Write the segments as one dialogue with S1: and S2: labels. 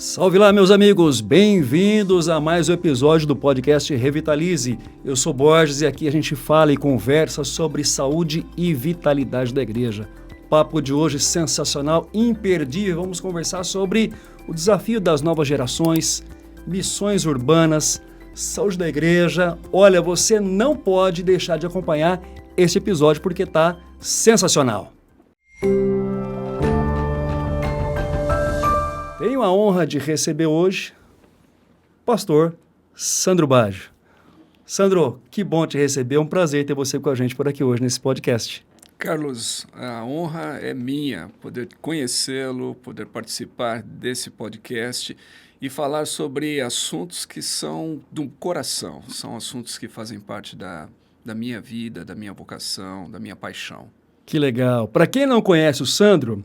S1: Salve lá, meus amigos! Bem-vindos a mais um episódio do podcast Revitalize. Eu sou Borges e aqui a gente fala e conversa sobre saúde e vitalidade da igreja. Papo de hoje sensacional, imperdível. Vamos conversar sobre o desafio das novas gerações, missões urbanas, saúde da igreja. Olha, você não pode deixar de acompanhar este episódio porque está sensacional. Tenho a honra de receber hoje o pastor Sandro Baggio. Sandro, que bom te receber, é um prazer ter você com a gente por aqui hoje nesse podcast.
S2: Carlos, a honra é minha poder conhecê-lo, poder participar desse podcast e falar sobre assuntos que são do coração, são assuntos que fazem parte da minha vida, da minha vocação, da minha paixão.
S1: Que legal. Para quem não conhece o Sandro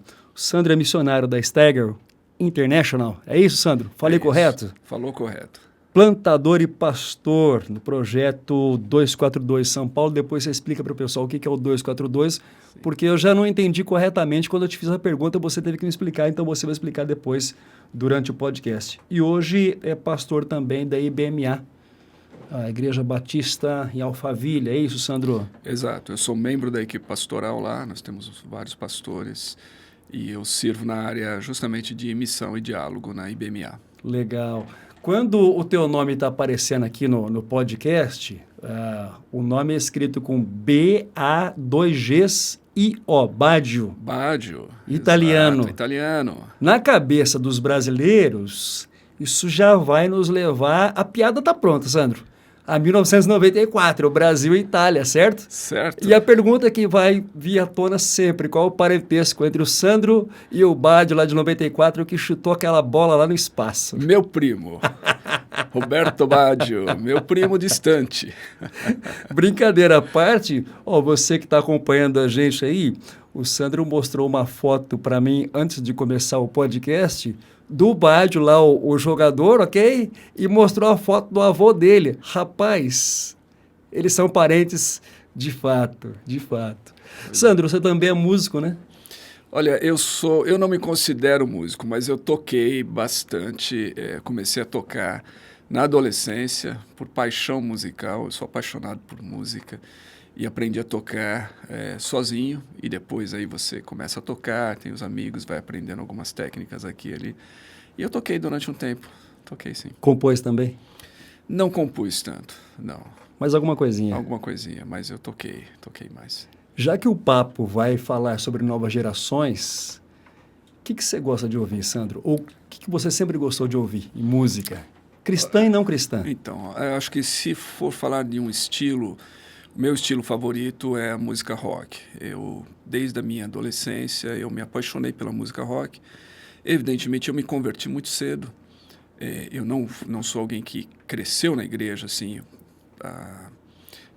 S1: é missionário da Stagger International. É isso, Sandro? Falei correto?
S2: Falou correto.
S1: Plantador e pastor no projeto 242 São Paulo. Depois você explica para o pessoal o que é o 242, sim, porque eu já não entendi corretamente. Quando eu te fiz a pergunta, você teve que me explicar, então você vai explicar depois durante o podcast. E hoje é pastor também da IBMA, a Igreja Batista em Alphaville. É isso, Sandro?
S2: Exato. Eu sou membro da equipe pastoral lá, nós temos vários pastores e eu sirvo na área justamente de missão e diálogo na IBMA.
S1: Legal. Quando o teu nome está aparecendo aqui no podcast, o nome é escrito com B-A-2-G-I-O, Baggio.
S2: Baggio.
S1: Italiano.
S2: Exato, italiano.
S1: Na cabeça dos brasileiros, isso já vai nos levar... A piada está pronta, Sandro. A 1994, o Brasil e Itália, certo?
S2: Certo.
S1: E a pergunta que vai vir à tona sempre, qual o parentesco entre o Sandro e o Baggio lá de 94 que chutou aquela bola lá no espaço?
S2: Meu primo, Roberto Baggio, meu primo distante.
S1: Brincadeira à parte, você que está acompanhando a gente aí, o Sandro mostrou uma foto para mim antes de começar o podcast do Baggio lá, o jogador, ok? E mostrou a foto do avô dele. Rapaz, eles são parentes de fato, de fato. Sandro, você também é músico, né?
S2: Olha, eu não me considero músico, mas eu toquei bastante, comecei a tocar na adolescência, por paixão musical, eu sou apaixonado por música. E aprendi a tocar sozinho, e depois aí você começa a tocar, tem os amigos, vai aprendendo algumas técnicas aqui e ali. E eu toquei durante um tempo, toquei sim.
S1: Compôs também?
S2: Não compus tanto, não.
S1: Mas alguma coisinha?
S2: Alguma coisinha, mas eu toquei mais.
S1: Já que o papo vai falar sobre novas gerações, o que você gosta de ouvir, Sandro? Ou o que você sempre gostou de ouvir em música? Cristã e não cristã?
S2: Então, eu acho que se for falar de um estilo... Meu estilo favorito é a música rock. Desde a minha adolescência, eu me apaixonei pela música rock. Evidentemente, eu me converti muito cedo. Eu não sou alguém que cresceu na igreja, assim.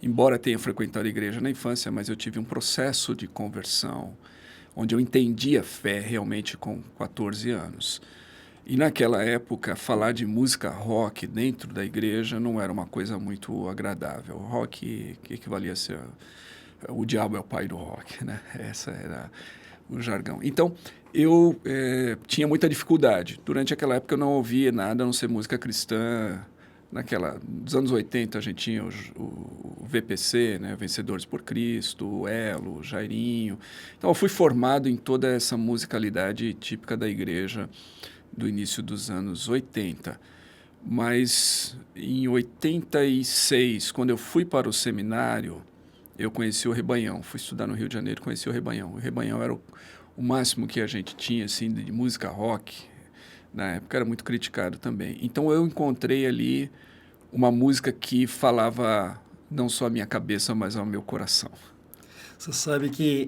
S2: Embora tenha frequentado a igreja na infância, mas eu tive um processo de conversão, onde eu entendi a fé realmente com 14 anos. E naquela época, falar de música rock dentro da igreja não era uma coisa muito agradável. O rock que equivalia a ser... O diabo é o pai do rock, né? Essa era o jargão. Então, eu tinha muita dificuldade. Durante aquela época, eu não ouvia nada a não ser música cristã. Nos anos 80, a gente tinha o VPC, né? Vencedores por Cristo, o Elo, o Jairinho. Então, eu fui formado em toda essa musicalidade típica da igreja do início dos anos 80. Mas em 86, quando eu fui para o seminário, eu conheci o Rebanhão. Fui estudar no Rio de Janeiro, conheci o Rebanhão. O Rebanhão era o máximo que a gente tinha assim, de música rock. Na época era muito criticado também. Então eu encontrei ali uma música que falava não só a minha cabeça, mas ao meu coração.
S1: Você sabe que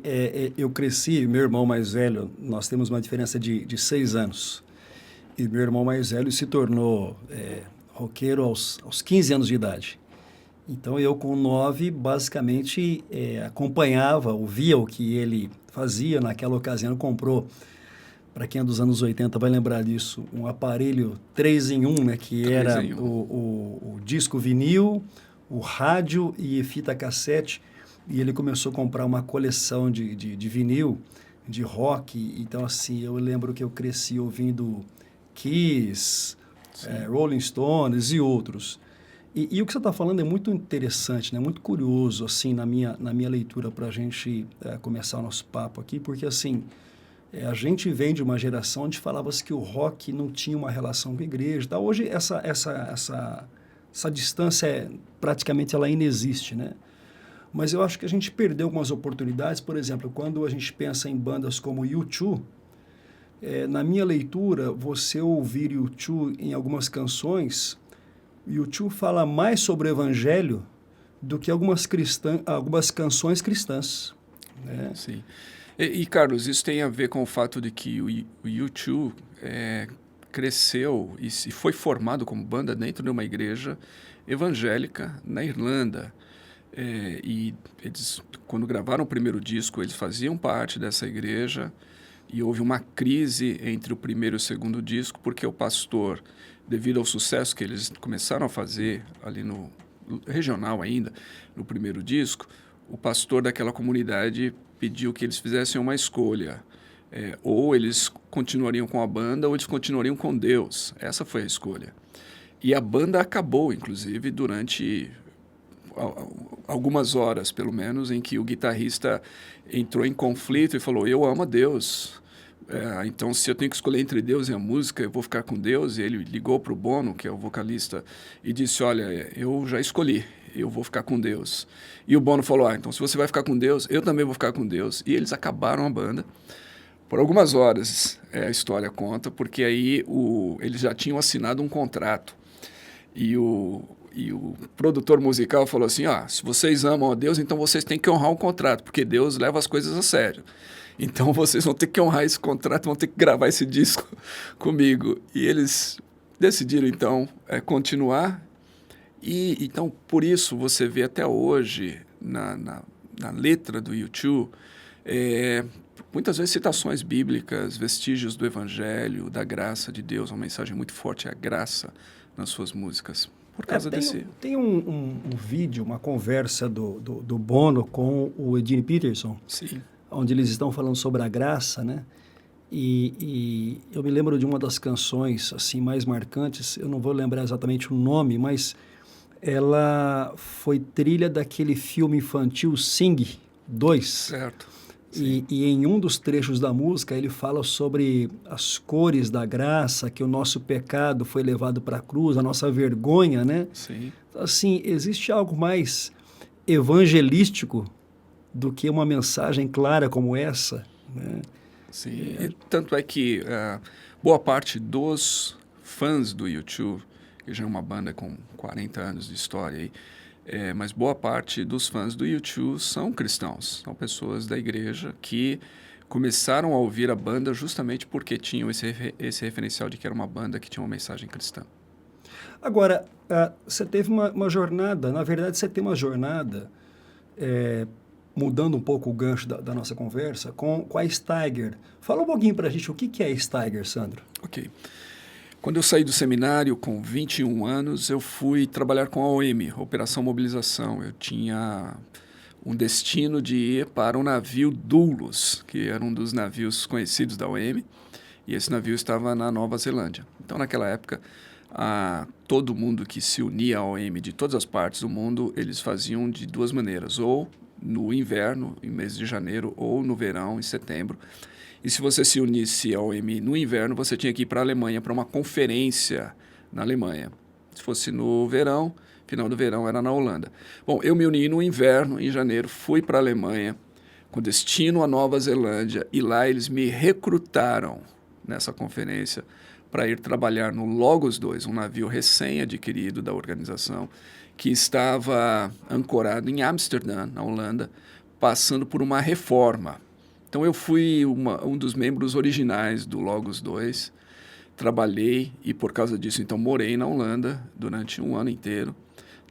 S1: eu cresci, meu irmão mais velho, nós temos uma diferença de 6 anos. E meu irmão mais velho se tornou roqueiro aos 15 anos de idade. Então, eu com 9, basicamente, acompanhava, ouvia o que ele fazia. Naquela ocasião, comprou, para quem é dos anos 80 vai lembrar disso, um aparelho 3 em 1, né, que era o disco vinil, o rádio e fita cassete. E ele começou a comprar uma coleção de vinil, de rock. Então, assim, eu lembro que eu cresci ouvindo Kiss, Rolling Stones e outros. E o que você está falando é muito interessante, né? Muito curioso, assim, na minha leitura, para a gente começar o nosso papo aqui, porque, assim, a gente vem de uma geração onde falava-se que o rock não tinha uma relação com a igreja. Tá? Hoje, essa distância, praticamente, ela inexiste, né? Mas eu acho que a gente perdeu algumas oportunidades. Por exemplo, quando a gente pensa em bandas como U2, na minha leitura, você ouvir U2 em algumas canções, U2 fala mais sobre o evangelho do que algumas canções cristãs. Né?
S2: Sim. Carlos, isso tem a ver com o fato de que o U2 cresceu e foi formado como banda dentro de uma igreja evangélica na Irlanda. E eles, quando gravaram o primeiro disco, eles faziam parte dessa igreja e houve uma crise entre o primeiro e o segundo disco, porque o pastor, devido ao sucesso que eles começaram a fazer ali no regional ainda, no primeiro disco, o pastor daquela comunidade pediu que eles fizessem uma escolha. Ou eles continuariam com a banda ou eles continuariam com Deus. Essa foi a escolha. E a banda acabou, inclusive, durante algumas horas, pelo menos, em que o guitarrista entrou em conflito e falou: eu amo a Deus. Então, se eu tenho que escolher entre Deus e a música, eu vou ficar com Deus. E ele ligou para o Bono, que é o vocalista, e disse: olha, eu já escolhi, eu vou ficar com Deus. E o Bono falou: então se você vai ficar com Deus, eu também vou ficar com Deus. E eles acabaram a banda. Por algumas horas, a história conta, porque aí eles já tinham assinado um contrato. E o produtor musical falou assim: se vocês amam a Deus, então vocês têm que honrar o contrato, porque Deus leva as coisas a sério. Então vocês vão ter que honrar esse contrato, vão ter que gravar esse disco comigo. E eles decidiram, então, continuar. E então, por isso, você vê até hoje, na letra do U2, muitas vezes citações bíblicas, vestígios do Evangelho, da graça de Deus, uma mensagem muito forte, a graça nas suas músicas. Por causa desse...
S1: Tem um vídeo, uma conversa do Bono com o Eugene Peterson,
S2: Sim.
S1: onde eles estão falando sobre a graça, né? E eu me lembro de uma das canções assim mais marcantes, eu não vou lembrar exatamente o nome, mas ela foi trilha daquele filme infantil Sing 2.
S2: Certo.
S1: E em um dos trechos da música ele fala sobre as cores da graça, que o nosso pecado foi levado para a cruz, a nossa vergonha, né?
S2: Sim.
S1: Assim, existe algo mais evangelístico do que uma mensagem clara como essa, né?
S2: Sim, tanto é que boa parte dos fãs do U2, que já é uma banda com 40 anos de história aí, mas boa parte dos fãs do U2 são cristãos, são pessoas da igreja que começaram a ouvir a banda justamente porque tinham esse referencial de que era uma banda que tinha uma mensagem cristã.
S1: Agora, você teve uma jornada, na verdade você tem uma jornada, mudando um pouco o gancho da nossa conversa, com a Steiger. Fala um pouquinho para a gente o que é Steiger, Sandro.
S2: Ok. Quando eu saí do seminário, com 21 anos, eu fui trabalhar com a OM, Operação Mobilização. Eu tinha um destino de ir para o navio Doulos, que era um dos navios conhecidos da OM, e esse navio estava na Nova Zelândia. Então, naquela época, todo mundo que se unia à OM de todas as partes do mundo, eles faziam de duas maneiras, ou no inverno, em mês de janeiro, ou no verão, em setembro. E se você se unisse ao OM no inverno, você tinha que ir para a Alemanha, para uma conferência na Alemanha. Se fosse no verão, final do verão era na Holanda. Bom, eu me uni no inverno, em janeiro, fui para a Alemanha, com destino à Nova Zelândia, e lá eles me recrutaram nessa conferência para ir trabalhar no Logos 2, um navio recém-adquirido da organização, que estava ancorado em Amsterdã, na Holanda, passando por uma reforma. Então eu fui um dos membros originais do Logos 2, trabalhei e por causa disso então morei na Holanda durante um ano inteiro,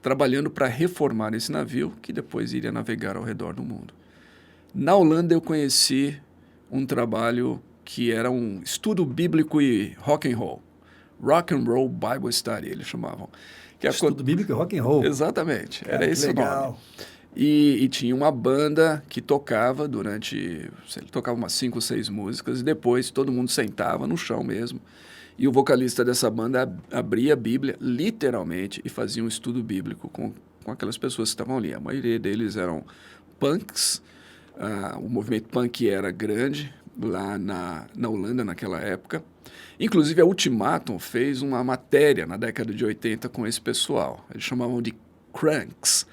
S2: trabalhando para reformar esse navio que depois iria navegar ao redor do mundo. Na Holanda eu conheci um trabalho que era um estudo bíblico e rock and roll Bible Study, eles chamavam. Que
S1: estudo bíblico e rock and roll.
S2: Exatamente,
S1: Cara,
S2: era esse o nome. E tinha uma banda que tocava ele tocava umas 5 ou 6 músicas e depois todo mundo sentava no chão mesmo E o vocalista dessa banda abria a Bíblia, literalmente, e fazia um estudo bíblico com aquelas pessoas que estavam ali. A maioria deles eram punks. O movimento punk era grande lá na Holanda naquela época. Inclusive, a Ultimatum fez uma matéria na década de 80 com esse pessoal. Eles chamavam de Cranks.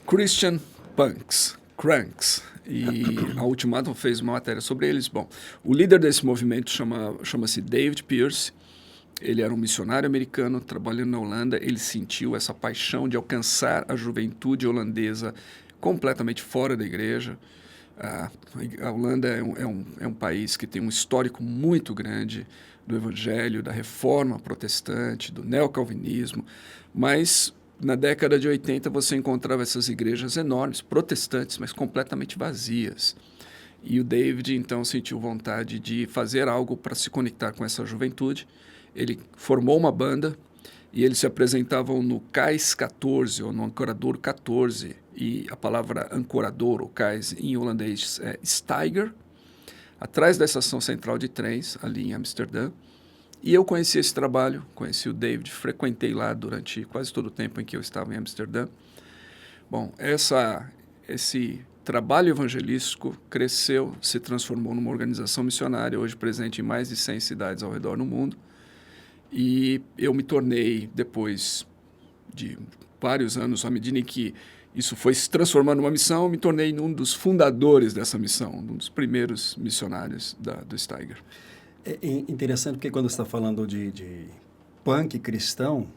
S2: Christian Punks. Cranks. E a Ultimatum fez uma matéria sobre eles. Bom, o líder desse movimento chama-se David Pierce. Ele era um missionário americano trabalhando na Holanda. Ele sentiu essa paixão de alcançar a juventude holandesa completamente fora da igreja. A Holanda é um país que tem um histórico muito grande do evangelho, da reforma protestante, do neocalvinismo, mas na década de 80 você encontrava essas igrejas enormes, protestantes, mas completamente vazias. E o David então sentiu vontade de fazer algo para se conectar com essa juventude. Ele formou uma banda e eles se apresentavam no Cais 14, ou no Ancorador 14, e a palavra ancorador, ou cais, em holandês é Steiger, atrás da estação central de trens, ali em Amsterdã. E eu conheci esse trabalho, conheci o David, frequentei lá durante quase todo o tempo em que eu estava em Amsterdã. Bom, esse trabalho evangelístico cresceu, se transformou numa organização missionária, hoje presente em mais de 100 cidades ao redor do mundo. E eu me tornei, depois de vários anos, à medida em que isso foi se transformando numa missão, eu me tornei um dos fundadores dessa missão, um dos primeiros missionários do Steiger.
S1: É interessante porque quando você está falando de punk cristão,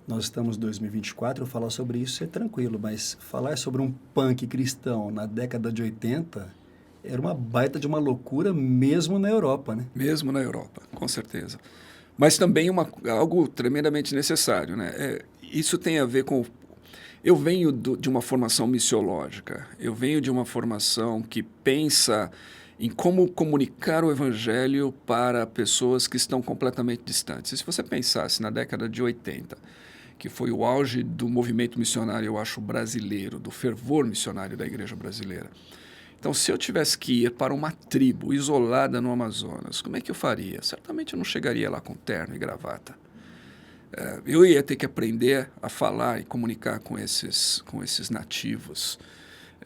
S1: nós estamos em 2024, falar sobre isso é tranquilo, mas falar sobre um punk cristão na década de 80 era uma baita de uma loucura mesmo na Europa, né?
S2: Mesmo na Europa, com certeza. Mas também algo tremendamente necessário, né? Isso tem a ver com... Eu venho de uma formação missiológica, eu venho de uma formação que pensa em como comunicar o evangelho para pessoas que estão completamente distantes. E se você pensasse na década de 80, que foi o auge do movimento missionário, eu acho, brasileiro, do fervor missionário da igreja brasileira. Então, se eu tivesse que ir para uma tribo isolada no Amazonas, como é que eu faria? Certamente eu não chegaria lá com terno e gravata. Eu ia ter que aprender a falar e comunicar com esses nativos,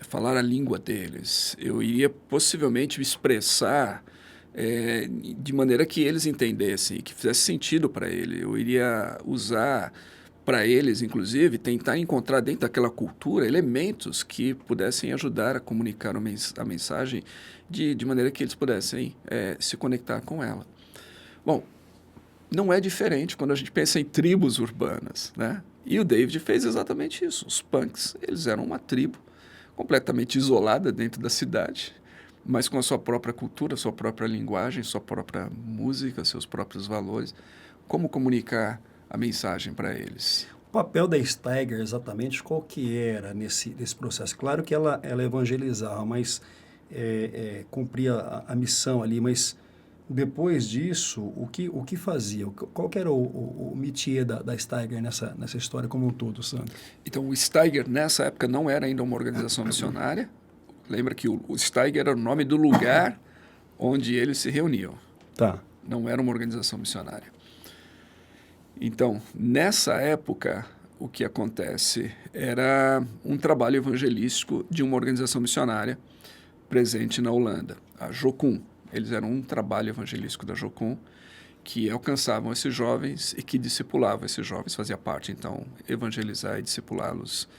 S2: falar a língua deles. Eu iria possivelmente me expressar de maneira que eles entendessem, que fizesse sentido para eles. Eu iria usar para eles, inclusive, tentar encontrar dentro daquela cultura elementos que pudessem ajudar a comunicar a mensagem de maneira que eles pudessem se conectar com ela. Bom, não é diferente quando a gente pensa em tribos urbanas, né? E o David fez exatamente isso. Os punks, eles eram uma tribo completamente isolada dentro da cidade, mas com a sua própria cultura, sua própria linguagem, sua própria música, seus próprios valores. Como comunicar a mensagem para eles?
S1: O papel da Steiger, exatamente, qual que era nesse processo? Claro que ela evangelizava, mas cumpria a missão ali, mas depois disso, o que fazia? Qual que era o métier da Steiger nessa história como um todo, Sandro?
S2: Então, o Steiger, nessa época, não era ainda uma organização missionária. Lembra que o Steiger era o nome do lugar onde eles se reuniam.
S1: Tá.
S2: Não era uma organização missionária. Então, nessa época, o que acontece era um trabalho evangelístico de uma organização missionária presente na Holanda, a Jocum. Eles eram um trabalho evangelístico da Jocum que alcançavam esses jovens e que discipulavam esses jovens, fazia parte, então, evangelizar e discipulá-los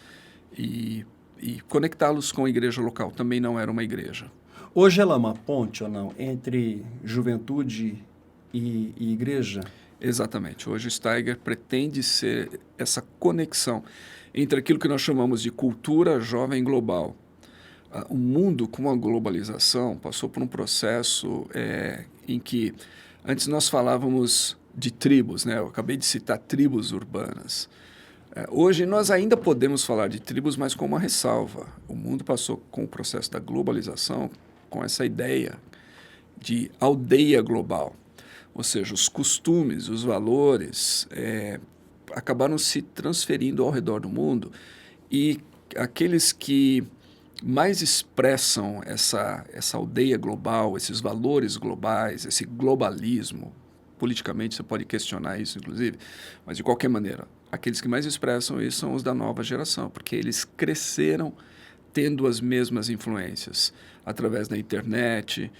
S2: e conectá-los com a igreja local. Também não era uma igreja.
S1: Hoje ela é uma ponte ou não entre juventude e igreja?
S2: Exatamente. Hoje o Steiger pretende ser essa conexão entre aquilo que nós chamamos de cultura jovem global. O mundo, com a globalização, passou por um processo em que antes nós falávamos de tribos, né? Eu acabei de citar tribos urbanas. Hoje nós ainda podemos falar de tribos, mas com uma ressalva. O mundo passou com o processo da globalização, com essa ideia de aldeia global. Ou seja, os costumes, os valores acabaram se transferindo ao redor do mundo e aqueles que mais expressam essa aldeia global, esses valores globais, esse globalismo, politicamente você pode questionar isso, inclusive, mas de qualquer maneira, aqueles que mais expressam isso são os da nova geração, porque eles cresceram tendo as mesmas influências, através da internet,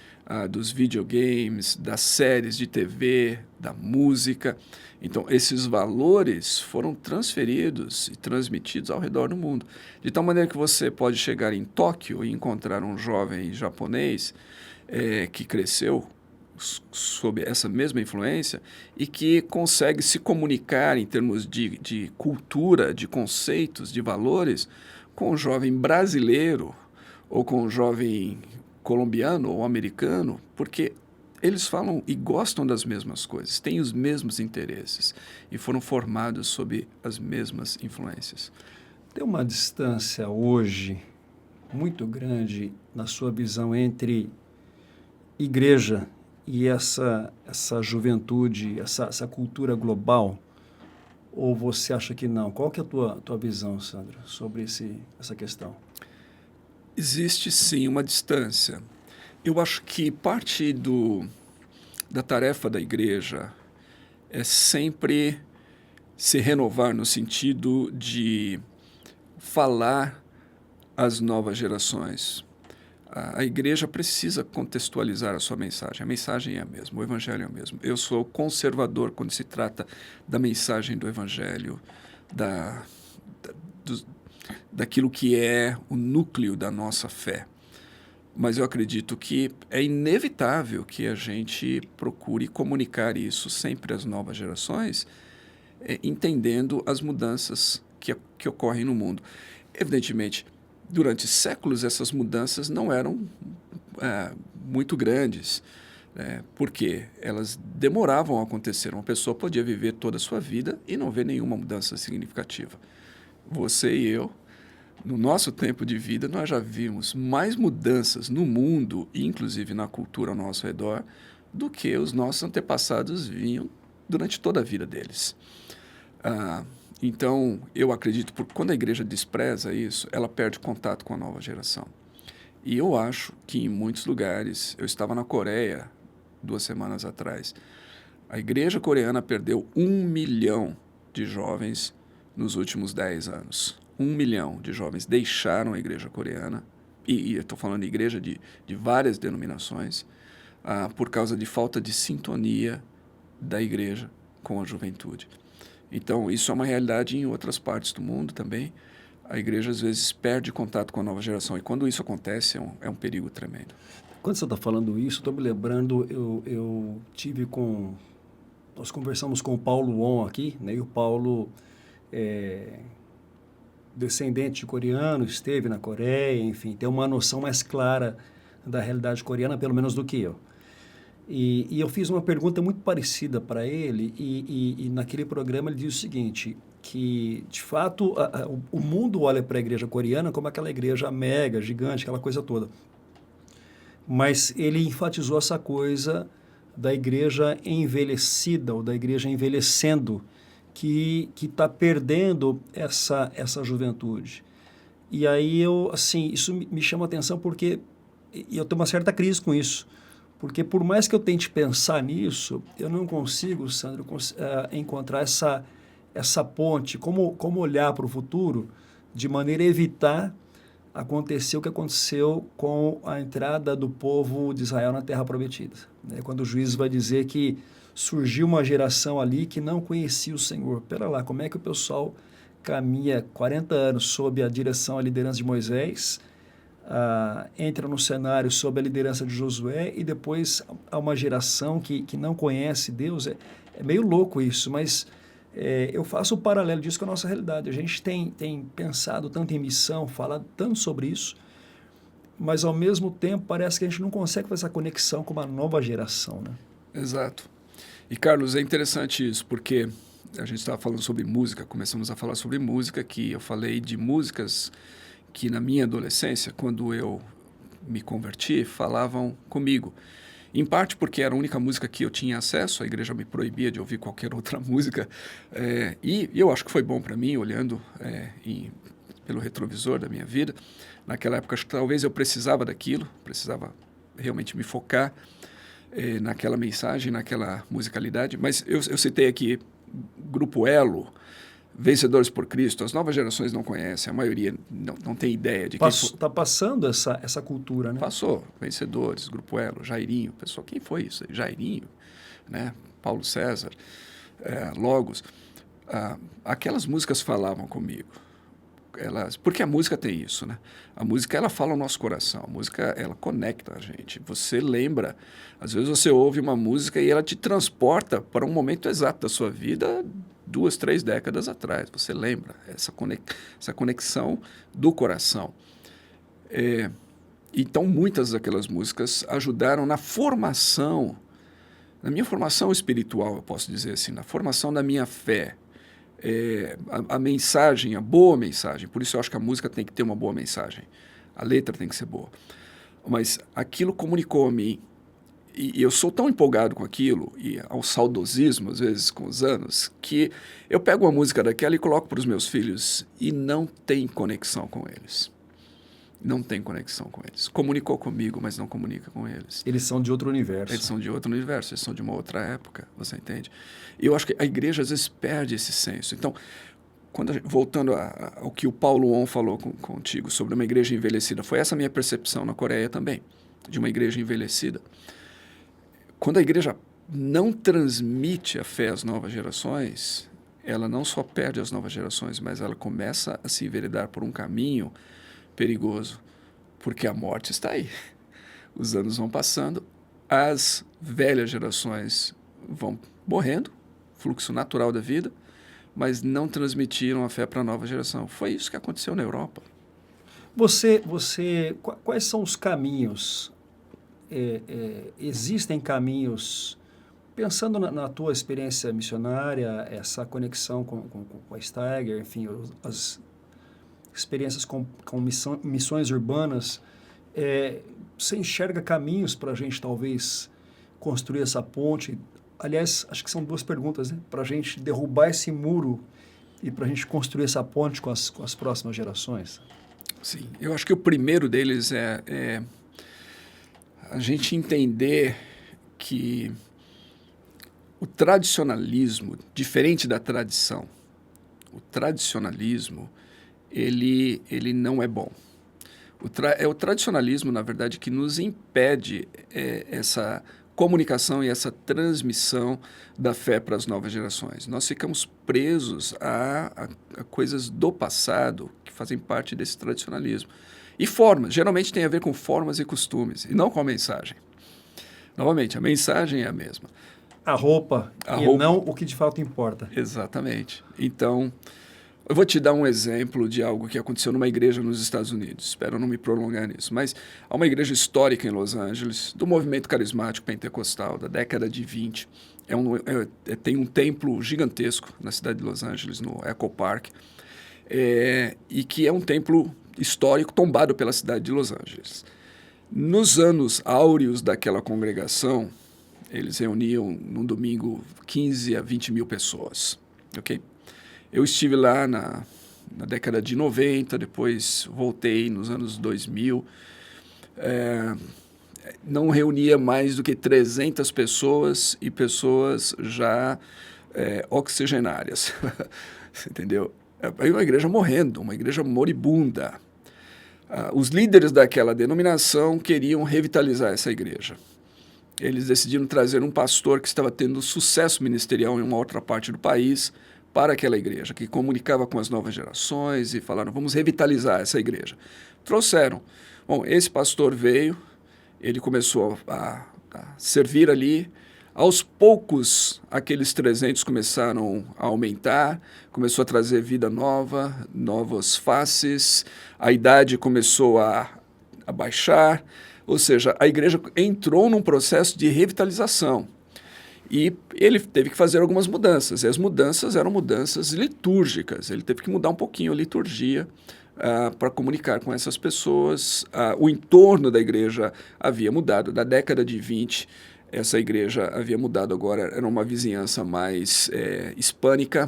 S2: dos videogames, das séries de TV, da música. Então, esses valores foram transferidos e transmitidos ao redor do mundo. De tal maneira que você pode chegar em Tóquio e encontrar um jovem japonês que cresceu sob essa mesma influência e que consegue se comunicar em termos de cultura, de conceitos, de valores, com um jovem brasileiro ou com um jovem colombiano ou americano, porque eles falam e gostam das mesmas coisas, têm os mesmos interesses e foram formados sob as mesmas influências.
S1: Tem uma distância hoje muito grande na sua visão entre igreja e essa juventude, essa cultura global? Ou você acha que não? Qual que é a tua visão, Sandro, sobre essa questão?
S2: Existe sim uma distância. Eu acho que parte da tarefa da igreja é sempre se renovar no sentido de falar às novas gerações. A igreja precisa contextualizar a sua mensagem. A mensagem é a mesma, o evangelho é o mesmo. Eu sou conservador quando se trata da mensagem do evangelho, daquilo que é o núcleo da nossa fé. Mas eu acredito que é inevitável que a gente procure comunicar isso sempre às novas gerações, entendendo as mudanças que ocorrem no mundo. Evidentemente, durante séculos, essas mudanças não eram muito grandes, porque elas demoravam a acontecer. Uma pessoa podia viver toda a sua vida e não ver nenhuma mudança significativa. Você e eu, no nosso tempo de vida, nós já vimos mais mudanças no mundo, inclusive na cultura ao nosso redor, do que os nossos antepassados vinham durante toda a vida deles. Então, eu acredito que quando a igreja despreza isso, ela perde contato com a nova geração. E eu acho que em muitos lugares, eu estava na Coreia 2 semanas atrás, a igreja coreana perdeu 1 milhão de jovens nos últimos 10 anos. 1 milhão de jovens deixaram a igreja coreana, e eu estou falando de igreja de várias denominações, por causa de falta de sintonia da igreja com a juventude. Então, isso é uma realidade em outras partes do mundo também. A igreja, às vezes, perde contato com a nova geração. E quando isso acontece, é um perigo tremendo.
S1: Quando você está falando isso, estou me lembrando, nós conversamos com o Paulo Won aqui, né? E o Paulo, descendente de coreano, esteve na Coreia, enfim, tem uma noção mais clara da realidade coreana, pelo menos do que eu. E eu fiz uma pergunta muito parecida para ele, e naquele programa ele disse o seguinte, que, de fato, o mundo olha para a igreja coreana como aquela igreja mega, gigante, aquela coisa toda. Mas ele enfatizou essa coisa da igreja envelhecida, ou da igreja envelhecendo, que está perdendo essa juventude. E aí, isso me chama a atenção porque eu tenho uma certa crise com isso. Porque por mais que eu tente pensar nisso, eu não consigo, Sandro, encontrar essa ponte, como olhar para o futuro de maneira a evitar acontecer o que aconteceu com a entrada do povo de Israel na Terra Prometida. Né? Quando o juiz vai dizer que surgiu uma geração ali que não conhecia o Senhor. Pera lá, como é que o pessoal caminha 40 anos sob a direção, a liderança de Moisés, entra no cenário sob a liderança de Josué e depois há uma geração que não conhece Deus? É meio louco isso, mas eu faço o paralelo disso com a nossa realidade. A gente tem pensado tanto em missão, falado tanto sobre isso, mas ao mesmo tempo parece que a gente não consegue fazer essa conexão com uma nova geração, né?
S2: Exato. E, Carlos, é interessante isso, porque a gente estava falando sobre música, começamos a falar sobre música, que eu falei de músicas que na minha adolescência, quando eu me converti, falavam comigo. Em parte porque era a única música que eu tinha acesso, a igreja me proibia de ouvir qualquer outra música, e eu acho que foi bom para mim, olhando pelo retrovisor da minha vida. Naquela época, acho que talvez eu precisava daquilo, precisava realmente me focar. naquela mensagem, naquela musicalidade. Mas eu citei aqui Grupo Elo, Vencedores por Cristo. As novas gerações não conhecem, a maioria não tem ideia de quem foi.
S1: Está passando essa cultura, né?
S2: Passou. Vencedores, Grupo Elo, Jairinho. Pessoal, quem foi isso? Jairinho, né? Paulo César, Logos. Aquelas músicas falavam comigo. Porque a música tem isso, né? A música, ela fala o nosso coração. A música, ela conecta a gente. Você lembra, às vezes você ouve uma música e ela te transporta para um momento exato da sua vida, 2, 3 décadas atrás. Você lembra essa conexão do coração. Então, muitas daquelas músicas ajudaram na formação, na minha formação espiritual, eu posso dizer assim, na formação da minha fé. A mensagem, a boa mensagem, por isso eu acho que a música tem que ter uma boa mensagem, a letra tem que ser boa, mas aquilo comunicou a mim, e eu sou tão empolgado com aquilo, e ao saudosismo, às vezes, com os anos, que eu pego uma música daquela e coloco para os meus filhos, e não tem conexão com eles. Não tem conexão com eles. Comunicou comigo, mas não comunica com eles.
S1: Eles são de outro universo.
S2: Eles são de outro universo, eles são de uma outra época, você entende? E eu acho que a igreja às vezes perde esse senso. Então, voltando ao que o Paulo On falou contigo sobre uma igreja envelhecida, foi essa a minha percepção na Coreia também, de uma igreja envelhecida. Quando a igreja não transmite a fé às novas gerações, ela não só perde as novas gerações, mas ela começa a se enveredar por um caminho perigoso, porque a morte está aí. Os anos vão passando, as velhas gerações vão morrendo, fluxo natural da vida, mas não transmitiram a fé para a nova geração. Foi isso que aconteceu na Europa.
S1: Quais são os caminhos? Existem caminhos, pensando na tua experiência missionária, essa conexão com a Steiger, enfim, as experiências com missões urbanas, você enxerga caminhos para a gente talvez construir essa ponte? Aliás, acho que são 2 perguntas, né? Para a gente derrubar esse muro e para a gente construir essa ponte com as próximas gerações.
S2: Sim, eu acho que o primeiro deles é a gente entender que o tradicionalismo, diferente da tradição, o tradicionalismo, ele não é bom. É o tradicionalismo, na verdade, que nos impede essa comunicação e essa transmissão da fé para as novas gerações. Nós ficamos presos a coisas do passado que fazem parte desse tradicionalismo. E formas, geralmente tem a ver com formas e costumes, e não com a mensagem. Novamente, a mensagem é a mesma.
S1: A roupa, não o que de fato importa.
S2: Exatamente. Então, eu vou te dar um exemplo de algo que aconteceu numa igreja nos Estados Unidos. Espero não me prolongar nisso. Mas há uma igreja histórica em Los Angeles, do movimento carismático pentecostal, da década de 20. Tem um templo gigantesco na cidade de Los Angeles, no Echo Park, e que é um templo histórico tombado pela cidade de Los Angeles. Nos anos áureos daquela congregação, eles reuniam, num domingo, 15 a 20 mil pessoas. Ok? Eu estive lá na década de 90, depois voltei nos anos 2000. Não reunia mais do que 300 pessoas e pessoas já oxigenárias. Entendeu? É uma igreja morrendo, uma igreja moribunda. Os líderes daquela denominação queriam revitalizar essa igreja. Eles decidiram trazer um pastor que estava tendo sucesso ministerial em uma outra parte do país para aquela igreja, que comunicava com as novas gerações e falaram, vamos revitalizar essa igreja. Trouxeram. Bom, esse pastor veio, ele começou a servir ali. Aos poucos, aqueles 300 começaram a aumentar, começou a trazer vida nova, novas faces, a idade começou a baixar, ou seja, a igreja entrou num processo de revitalização. E ele teve que fazer algumas mudanças, e as mudanças eram mudanças litúrgicas, ele teve que mudar um pouquinho a liturgia para comunicar com essas pessoas. O entorno da igreja havia mudado, da década de 20, essa igreja havia mudado agora, era uma vizinhança mais hispânica.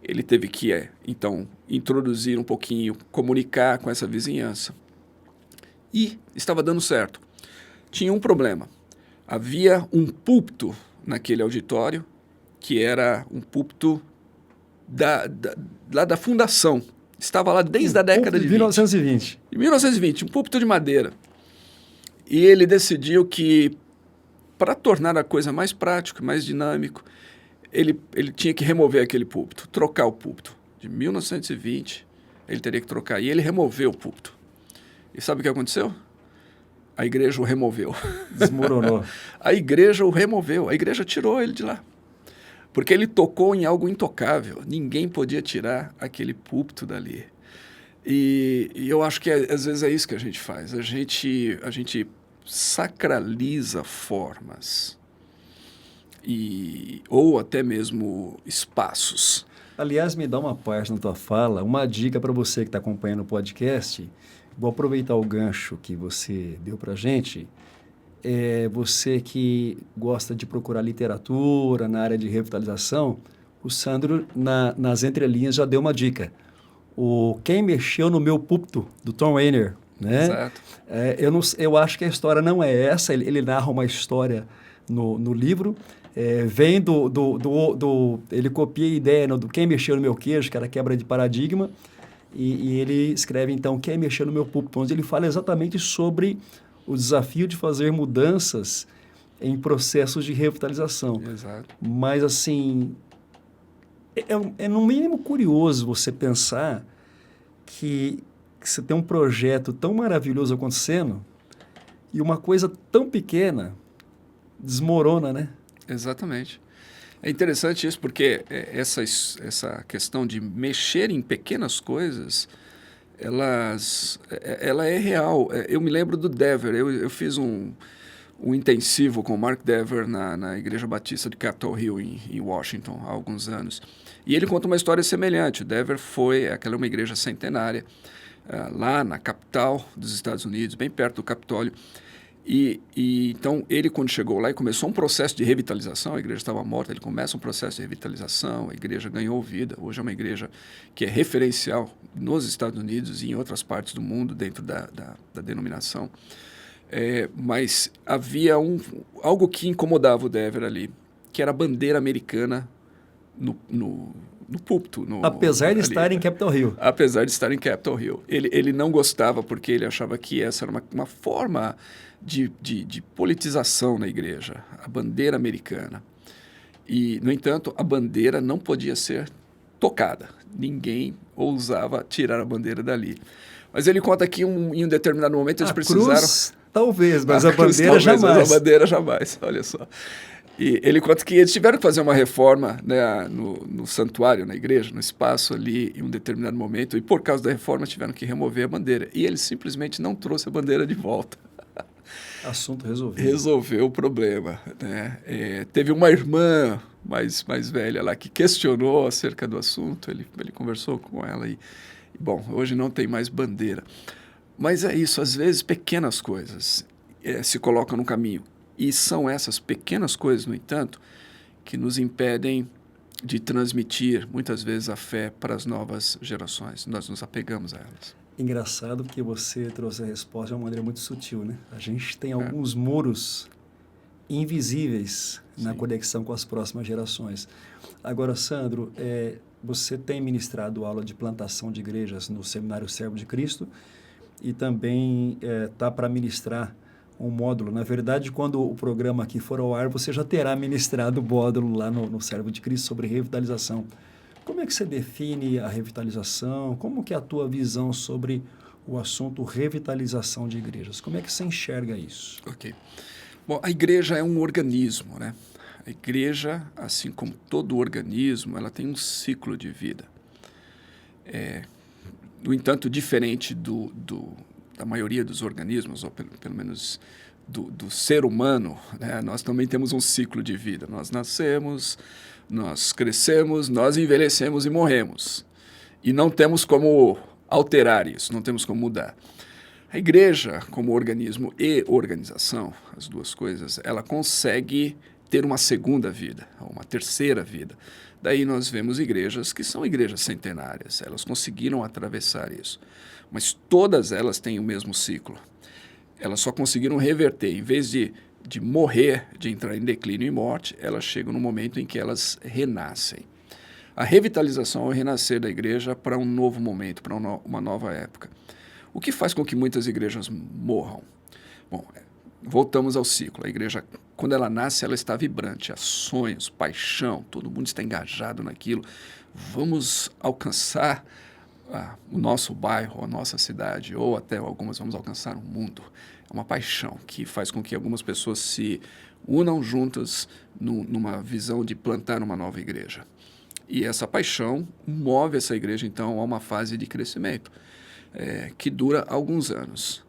S2: Ele teve que, então, introduzir um pouquinho, comunicar com essa vizinhança. E estava dando certo. Tinha um problema. havia um púlpito naquele auditório, que era um púlpito lá da fundação. Estava lá desde a década de
S1: 1920.
S2: Em 1920, um púlpito de madeira. E ele decidiu que, para tornar a coisa mais prática, mais dinâmico, ele tinha que remover aquele púlpito, trocar o púlpito. De 1920, ele teria que trocar. E ele removeu o púlpito. E sabe o que aconteceu? A igreja o removeu.
S1: Desmoronou.
S2: A igreja o removeu. A igreja tirou ele de lá. Porque ele tocou em algo intocável. Ninguém podia tirar aquele púlpito dali. E eu acho que às vezes é isso que a gente faz. A gente sacraliza formas. Ou até mesmo espaços.
S1: Aliás, me dá uma parte na tua fala, uma dica para você que está acompanhando o podcast. Vou aproveitar o gancho que você deu para a gente. Você que gosta de procurar literatura na área de revitalização, o Sandro, nas entrelinhas, já deu uma dica. Quem Mexeu no Meu Púlpito, do Tom Rainer. Né?
S2: Exato.
S1: Eu acho que a história não é essa, ele narra uma história no livro, vem ele copia a ideia do Quem Mexeu no Meu Queijo, que era quebra de paradigma, e ele escreve, então, Quem Mexeu no Meu Púlpito, onde ele fala exatamente sobre o desafio de fazer mudanças em processos de revitalização.
S2: Exato.
S1: Mas, assim, é no mínimo curioso você pensar que você tem um projeto tão maravilhoso acontecendo e uma coisa tão pequena desmorona, né?
S2: Exatamente. É interessante isso porque essa questão de mexer em pequenas coisas, ela é real. Eu me lembro do Dever. Eu fiz um intensivo com o Mark Dever na Igreja Batista de Capitol Hill, em Washington, há alguns anos. E ele conta uma história semelhante. O Dever aquela é uma igreja centenária, lá na capital dos Estados Unidos, bem perto do Capitólio. E então, ele, quando chegou lá e começou um processo de revitalização, a igreja estava morta, ele começa um processo de revitalização, a igreja ganhou vida. Hoje é uma igreja que é referencial nos Estados Unidos e em outras partes do mundo, dentro da denominação. Mas havia algo que incomodava o Dever ali, que era a bandeira americana no púlpito.
S1: Apesar de estar em Capitol Hill.
S2: Apesar de estar em Capitol Hill. Ele não gostava porque ele achava que essa era uma forma de politização na igreja, a bandeira americana. E, no entanto, a bandeira não podia ser tocada. Ninguém ousava tirar a bandeira dali. Mas ele conta que em um determinado momento eles precisaram...
S1: Cruz, talvez, mas a bandeira jamais.
S2: Mas a bandeira jamais, olha só. E ele conta que eles tiveram que fazer uma reforma, né, no santuário, na igreja, no espaço ali, em um determinado momento, e por causa da reforma tiveram que remover a bandeira. E ele simplesmente não trouxe a bandeira de volta.
S1: Assunto resolvido.
S2: Resolveu o problema. Né? Teve uma irmã mais velha lá que questionou acerca do assunto, ele conversou com ela e, bom, hoje não tem mais bandeira. Mas é isso, às vezes pequenas coisas se colocam no caminho. E são essas pequenas coisas, no entanto, que nos impedem de transmitir, muitas vezes, a fé para as novas gerações. Nós nos apegamos a elas.
S1: Engraçado que você trouxe a resposta de uma maneira muito sutil, né? A gente tem alguns muros invisíveis na conexão com as próximas gerações. Agora, Sandro, você tem ministrado aula de plantação de igrejas no Seminário Servo de Cristo e também está para ministrar um módulo. Na verdade, quando o programa aqui for ao ar, você já terá ministrado o módulo lá no Servo de Cristo sobre revitalização. Como é que você define a revitalização? Como que é a tua visão sobre o assunto revitalização de igrejas? Como é que você enxerga isso?
S2: Ok. Bom, a igreja é um organismo, né? A igreja, assim como todo organismo, ela tem um ciclo de vida. No entanto, diferente da maioria dos organismos, ou pelo menos do ser humano, né? Nós também temos um ciclo de vida. Nós nascemos, nós crescemos, nós envelhecemos e morremos. E não temos como alterar isso, não temos como mudar. A igreja, como organismo e organização, as duas coisas, ela consegue ter uma segunda vida, uma terceira vida. Daí nós vemos igrejas que são igrejas centenárias, elas conseguiram atravessar isso. Mas todas elas têm o mesmo ciclo. Elas só conseguiram reverter, em vez de de morrer, de entrar em declínio e morte, elas chegam no momento em que elas renascem. A revitalização é o renascer da igreja para um novo momento, para uma nova época. O que faz com que muitas igrejas morram? Bom, voltamos ao ciclo. A igreja, quando ela nasce, ela está vibrante. Há sonhos, paixão, todo mundo está engajado naquilo. Vamos alcançar o nosso bairro, a nossa cidade, ou até algumas vamos alcançar o mundo. É uma paixão que faz com que algumas pessoas se unam juntas numa visão de plantar uma nova igreja. E essa paixão move essa igreja, então, a uma fase de crescimento, que dura alguns anos.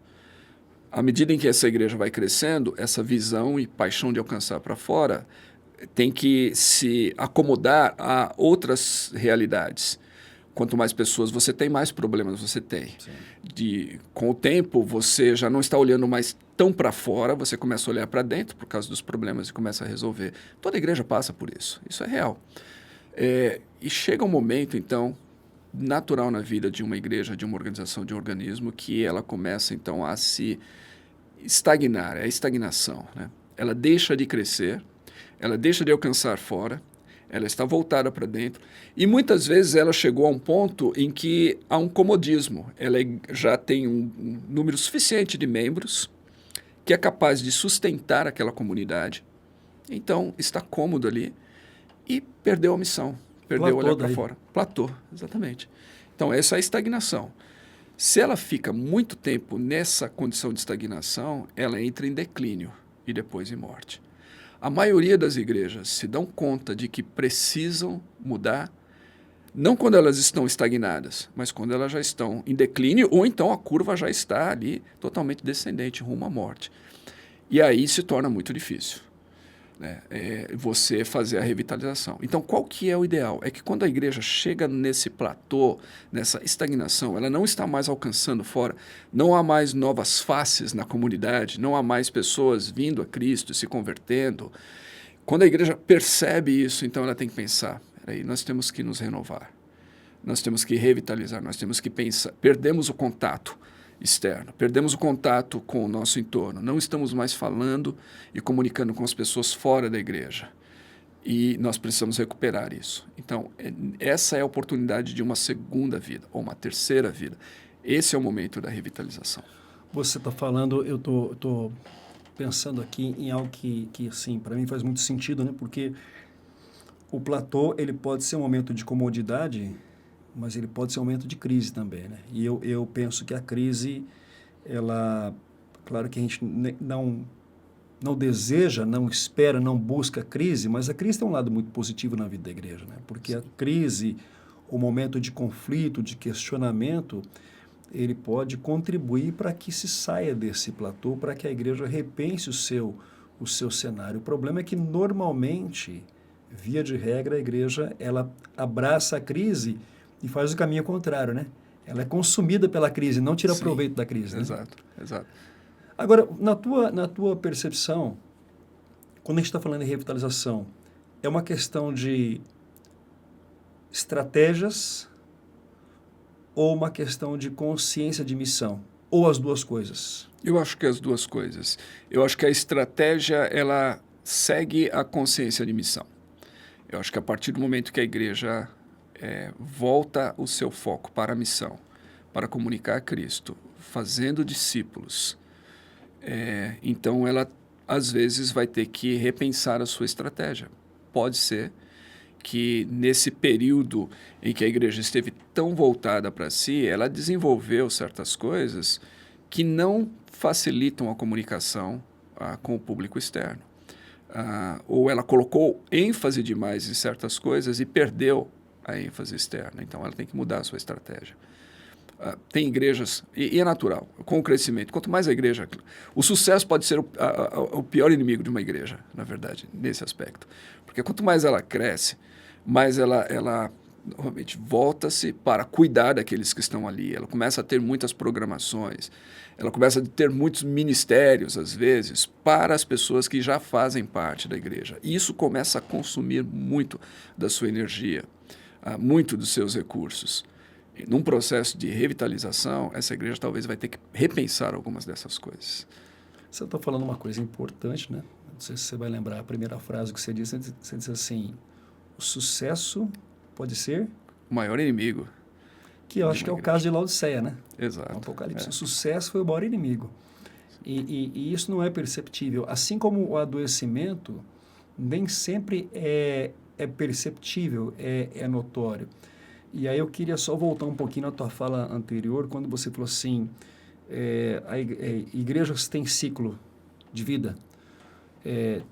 S2: À medida em que essa igreja vai crescendo, essa visão e paixão de alcançar para fora tem que se acomodar a outras realidades. Quanto mais pessoas você tem, mais problemas você tem. Com o tempo, você já não está olhando mais tão para fora, você começa a olhar para dentro por causa dos problemas e começa a resolver. Toda igreja passa por isso, isso é real. E chega um momento, então, natural na vida de uma igreja, de uma organização, de um organismo, que ela começa, então, a se estagnar, é a estagnação, né? Ela deixa de crescer, ela deixa de alcançar fora, ela está voltada para dentro e muitas vezes ela chegou a um ponto em que há um comodismo. Ela já tem um número suficiente de membros que é capaz de sustentar aquela comunidade. Então, está cômodo ali e perdeu a missão, perdeu o olhar para fora. Platô, exatamente. Então, essa é a estagnação. Se ela fica muito tempo nessa condição de estagnação, ela entra em declínio e depois em morte. A maioria das igrejas se dão conta de que precisam mudar, não quando elas estão estagnadas, mas quando elas já estão em declínio, ou então a curva já está ali totalmente descendente, rumo à morte. E aí se torna muito difícil, né? Você fazer a revitalização. Então, qual que é o ideal? É que quando a igreja chega nesse platô, nessa estagnação, ela não está mais alcançando fora, não há mais novas faces na comunidade, não há mais pessoas vindo a Cristo, se convertendo. Quando a igreja percebe isso, então ela tem que pensar, peraí, nós temos que nos renovar, nós temos que revitalizar, nós temos que pensar, perdemos o contato externo, perdemos o contato com o nosso entorno, não estamos mais falando e comunicando com as pessoas fora da igreja e nós precisamos recuperar isso. Então, essa é a oportunidade de uma segunda vida ou uma terceira vida. Esse é o momento da revitalização.
S1: Você está falando, eu tô pensando aqui em algo que assim, para mim faz muito sentido, né? Porque o platô, ele pode ser um momento de comodidade, mas ele pode ser um momento de crise também, né? E eu penso que a crise, ela, claro que a gente não deseja, não espera, não busca a crise, mas a crise tem um lado muito positivo na vida da igreja, né? Porque a crise, o momento de conflito, de questionamento, ele pode contribuir para que se saia desse platô, para que a igreja repense o seu cenário. O problema é que, normalmente, via de regra, a igreja ela abraça a crise e faz o caminho contrário, né? Ela é consumida pela crise, não tira proveito da crise, né?
S2: Exato, exato.
S1: Agora, na tua percepção, quando a gente está falando em revitalização, é uma questão de estratégias ou uma questão de consciência de missão? Ou as duas coisas?
S2: Eu acho que as duas coisas. Eu acho que a estratégia, ela segue a consciência de missão. Eu acho que a partir do momento que a igreja volta o seu foco para a missão, para comunicar a Cristo, fazendo discípulos, então ela, às vezes, vai ter que repensar a sua estratégia. Pode ser que nesse período em que a igreja esteve tão voltada para si, ela desenvolveu certas coisas que não facilitam a comunicação com o público externo. Ou ela colocou ênfase demais em certas coisas e perdeu a ênfase externa. Então, ela tem que mudar a sua estratégia. Tem igrejas, e é natural, com o crescimento, quanto mais a igreja... O sucesso pode ser o pior inimigo de uma igreja, na verdade, nesse aspecto. Porque quanto mais ela cresce, mais ela normalmente volta-se para cuidar daqueles que estão ali. Ela começa a ter muitas programações, ela começa a ter muitos ministérios, às vezes, para as pessoas que já fazem parte da igreja. E isso começa a consumir muito da sua energia, muito dos seus recursos. E num processo de revitalização, essa igreja talvez vai ter que repensar algumas dessas coisas.
S1: Você está falando uma coisa importante, né? Não sei se você vai lembrar a primeira frase que você disse assim, o sucesso pode ser...
S2: O maior inimigo
S1: Que eu
S2: de
S1: acho que
S2: uma
S1: é o
S2: igreja.
S1: caso de Laodiceia, né?
S2: Exato.
S1: O Apocalipse.
S2: É.
S1: O sucesso foi o maior inimigo. E isso não é perceptível. Assim como o adoecimento nem sempre é perceptível, é notório. E aí eu queria só voltar um pouquinho na tua fala anterior, quando você falou assim, igrejas têm ciclo de vida.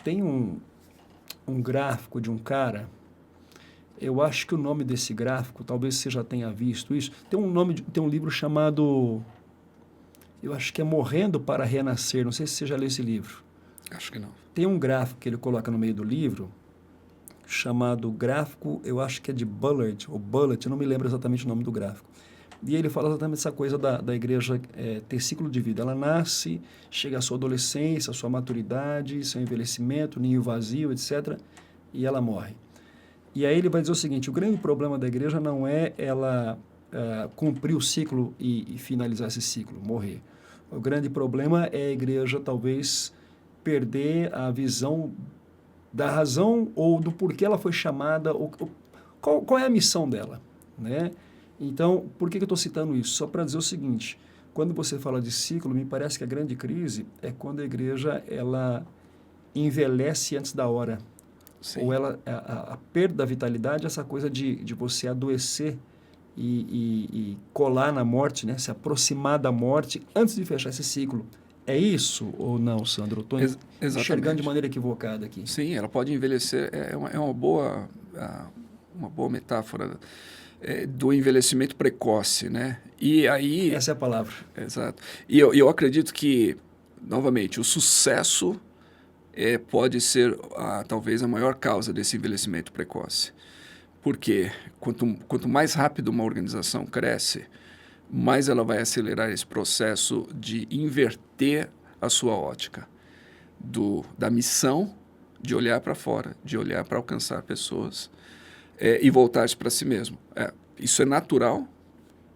S1: Tem um gráfico de um cara, eu acho que o nome desse gráfico, talvez você já tenha visto isso, tem um livro chamado, eu acho que é Morrendo para Renascer, não sei se você já leu esse livro.
S2: Acho que não.
S1: Tem um gráfico que ele coloca no meio do livro, chamado gráfico, eu acho que é de Bullard, ou Bullet, eu não me lembro exatamente o nome do gráfico. E ele fala exatamente essa coisa da igreja ter ciclo de vida. Ela nasce, chega à sua adolescência, à sua maturidade, seu envelhecimento, ninho vazio, etc., e ela morre. E aí ele vai dizer o seguinte, o grande problema da igreja não é ela cumprir o ciclo e finalizar esse ciclo, morrer. O grande problema é a igreja talvez perder a visão da razão ou do porquê ela foi chamada, qual é a missão dela, né? Então, por que eu estou citando isso? Só para dizer o seguinte, quando você fala de ciclo, me parece que a grande crise é quando a igreja ela envelhece antes da hora.
S2: Sim.
S1: Ou a perda da vitalidade, essa coisa de você adoecer e colar na morte, né? Se aproximar da morte antes de fechar esse ciclo. É isso ou não, Sandro? Estou enxergando de maneira equivocada aqui.
S2: Sim, ela pode envelhecer. É uma boa metáfora do envelhecimento precoce, né? E aí...
S1: Essa é a palavra.
S2: Exato. E eu acredito que, novamente, o sucesso pode ser talvez a maior causa desse envelhecimento precoce. Porque quanto mais rápido uma organização cresce, mais ela vai acelerar esse processo de inverter a sua ótica da missão, de olhar para fora, de olhar para alcançar pessoas e voltar-se para si mesmo. Isso é natural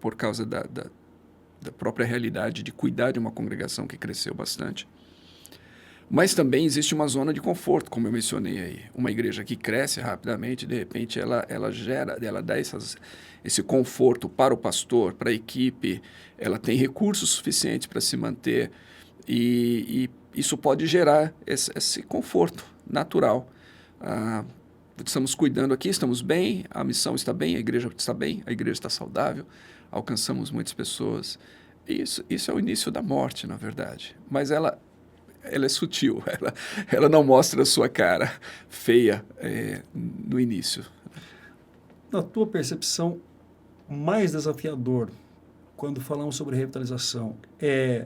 S2: por causa da própria realidade de cuidar de uma congregação que cresceu bastante. Mas também existe uma zona de conforto, como eu mencionei aí. Uma igreja que cresce rapidamente, de repente ela dá esse conforto para o pastor, para a equipe, ela tem recursos suficientes para se manter e isso pode gerar esse conforto natural. Estamos cuidando aqui, estamos bem, a missão está bem, a igreja está saudável, alcançamos muitas pessoas. Isso é o início da morte, na verdade. Mas ela é sutil, ela não mostra a sua cara feia no início.
S1: Na tua percepção, mais desafiador quando falamos sobre revitalização é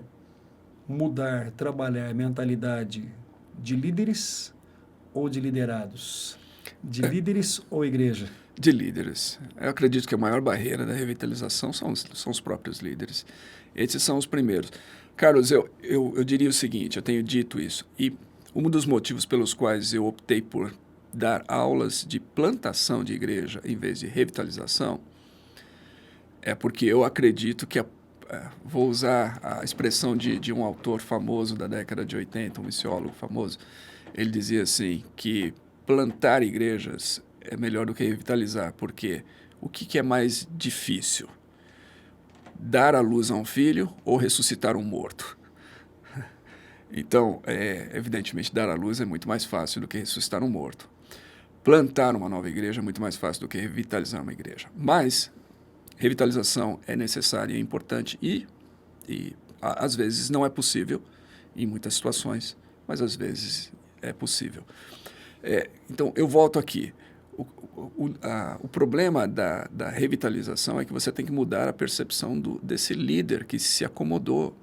S1: mudar, trabalhar a mentalidade de líderes ou de liderados? De líderes ou igreja?
S2: De líderes. Eu acredito que a maior barreira da revitalização são os próprios líderes. Esses são os primeiros. Carlos, eu diria o seguinte, eu tenho dito isso, e um dos motivos pelos quais eu optei por dar aulas de plantação de igreja em vez de revitalização é porque eu acredito que, vou usar a expressão de um autor famoso da década de 80, um missiólogo famoso, ele dizia assim, que plantar igrejas é melhor do que revitalizar, porque o que é mais difícil? Dar à luz a um filho ou ressuscitar um morto? Então, evidentemente, dar à luz é muito mais fácil do que ressuscitar um morto. Plantar uma nova igreja é muito mais fácil do que revitalizar uma igreja. Mas revitalização é necessária e é importante e às vezes não é possível, em muitas situações, mas às vezes é possível. Então, eu volto aqui. O problema da revitalização é que você tem que mudar a percepção desse líder que se acomodou.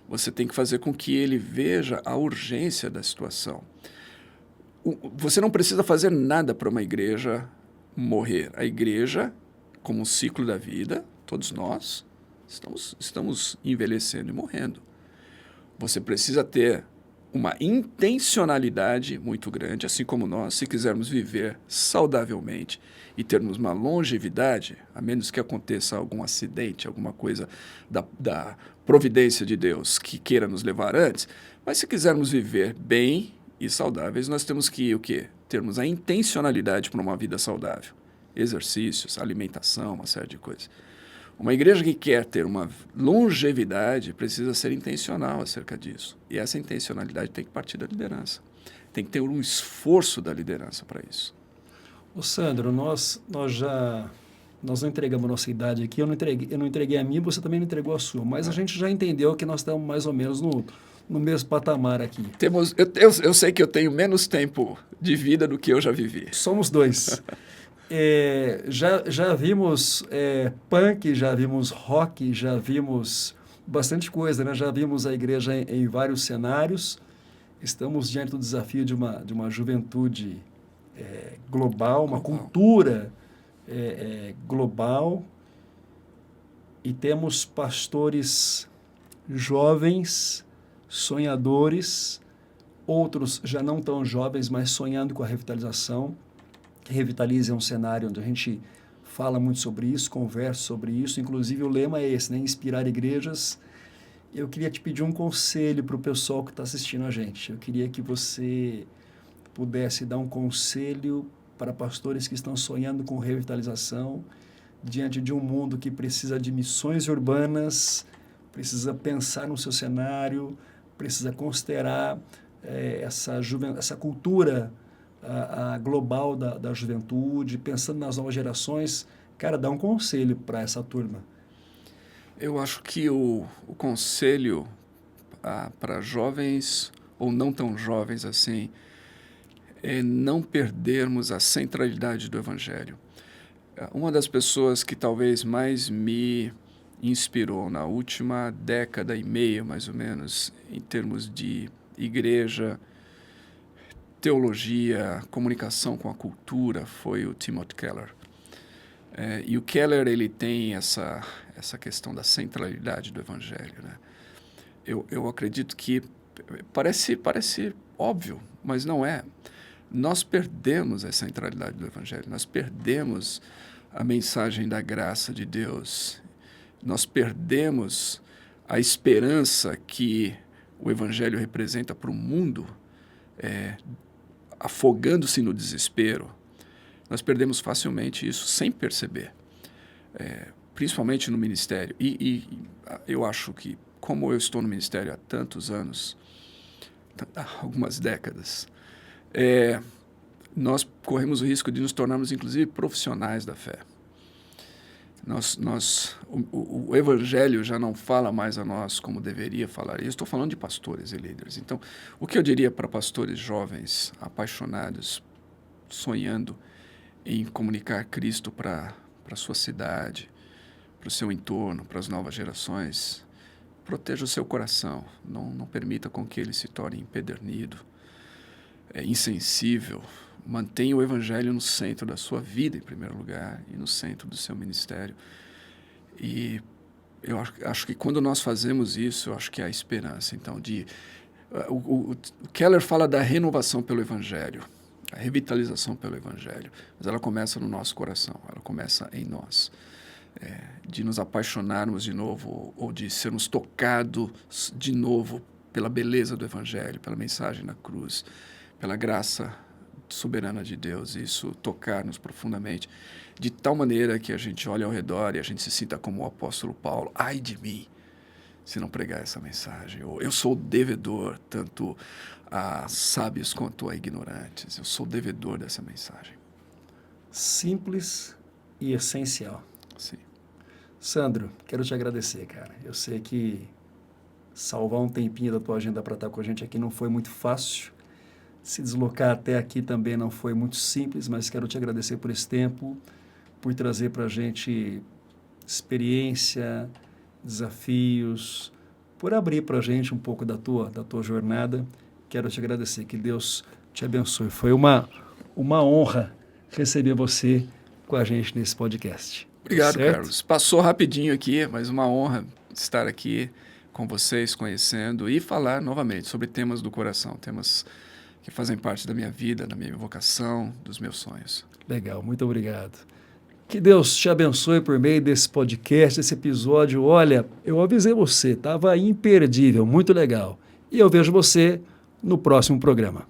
S2: Você tem que fazer com que ele veja a urgência da situação. Você não precisa fazer nada para uma igreja morrer. A igreja, como um ciclo da vida, todos nós estamos envelhecendo e morrendo. Você precisa ter uma intencionalidade muito grande, assim como nós, se quisermos viver saudavelmente e termos uma longevidade, a menos que aconteça algum acidente, alguma coisa da providência de Deus que queira nos levar antes, mas se quisermos viver bem e saudáveis, nós temos que o quê? Termos a intencionalidade para uma vida saudável. Exercícios, alimentação, uma série de coisas. Uma igreja que quer ter uma longevidade precisa ser intencional acerca disso. E essa intencionalidade tem que partir da liderança. Tem que ter um esforço da liderança para isso.
S1: Ô Sandro, nós não entregamos nossa idade aqui, eu não entreguei a minha, você também não entregou a sua, mas a gente já entendeu que nós estamos mais ou menos no mesmo patamar aqui.
S2: Eu sei que eu tenho menos tempo de vida do que eu já vivi.
S1: Somos dois. Já vimos punk, já vimos rock, já vimos bastante coisa, né? Já vimos a igreja em vários cenários. Estamos diante do desafio de uma juventude global, uma cultura global. E temos pastores jovens, sonhadores, outros já não tão jovens, mas sonhando com a revitalização. Revitalize é um cenário onde a gente fala muito sobre isso, conversa sobre isso, inclusive o lema é esse, né? Inspirar igrejas. Eu queria te pedir um conselho para o pessoal que está assistindo a gente. Eu queria que você pudesse dar um conselho para pastores que estão sonhando com revitalização diante de um mundo que precisa de missões urbanas, precisa pensar no seu cenário, precisa considerar essa cultura a global da juventude, pensando nas novas gerações. Cara, dá um conselho para essa turma.
S2: Eu acho que o conselho para jovens ou não tão jovens assim é não perdermos a centralidade do Evangelho. Uma das pessoas que talvez mais me inspirou na última década e meia, mais ou menos, em termos de igreja, teologia, comunicação com a cultura, foi o Timothy Keller. E o Keller, ele tem essa questão da centralidade do Evangelho, né? Eu acredito que parece óbvio, mas não é. Nós perdemos a centralidade do Evangelho, nós perdemos a mensagem da graça de Deus, nós perdemos a esperança que o Evangelho representa para o mundo, afogando-se no desespero. Nós perdemos facilmente isso sem perceber, principalmente no ministério. E eu acho que, como eu estou no ministério há tantos anos, há algumas décadas, nós corremos o risco de nos tornarmos, inclusive, profissionais da fé. O Evangelho já não fala mais a nós como deveria falar. E eu estou falando de pastores e líderes. Então, o que eu diria para pastores jovens, apaixonados, sonhando em comunicar Cristo para a sua cidade, para o seu entorno, para as novas gerações, proteja o seu coração. Não permita com que ele se torne empedernido, insensível. Mantenha o Evangelho no centro da sua vida, em primeiro lugar, e no centro do seu ministério. E eu acho que quando nós fazemos isso, eu acho que há esperança. Então, o Keller fala da renovação pelo Evangelho, a revitalização pelo Evangelho, mas ela começa no nosso coração, ela começa em nós. De nos apaixonarmos de novo, ou de sermos tocados de novo pela beleza do Evangelho, pela mensagem da cruz, pela graça soberana de Deus, isso tocar-nos profundamente, de tal maneira que a gente olha ao redor e a gente se sinta como o apóstolo Paulo: ai de mim, se não pregar essa mensagem, ou eu sou devedor tanto a sábios quanto a ignorantes, eu sou devedor dessa mensagem.
S1: Simples e essencial.
S2: Sim.
S1: Sandro, quero te agradecer, cara. Eu sei que salvar um tempinho da tua agenda para estar com a gente aqui não foi muito fácil. Se deslocar até aqui também não foi muito simples, mas quero te agradecer por esse tempo, por trazer para a gente experiência, desafios, por abrir para a gente um pouco da tua jornada. Quero te agradecer, que Deus te abençoe. Foi uma honra receber você com a gente nesse podcast.
S2: Obrigado,
S1: certo?
S2: Carlos. Passou rapidinho aqui, mas uma honra estar aqui. com vocês, conhecendo e falar novamente sobre temas do coração, temas que fazem parte da minha vida, da minha vocação, dos meus sonhos.
S1: Legal, muito obrigado. Que Deus te abençoe por meio desse podcast, desse episódio. Olha, eu avisei você, estava imperdível, muito legal. E eu vejo você no próximo programa.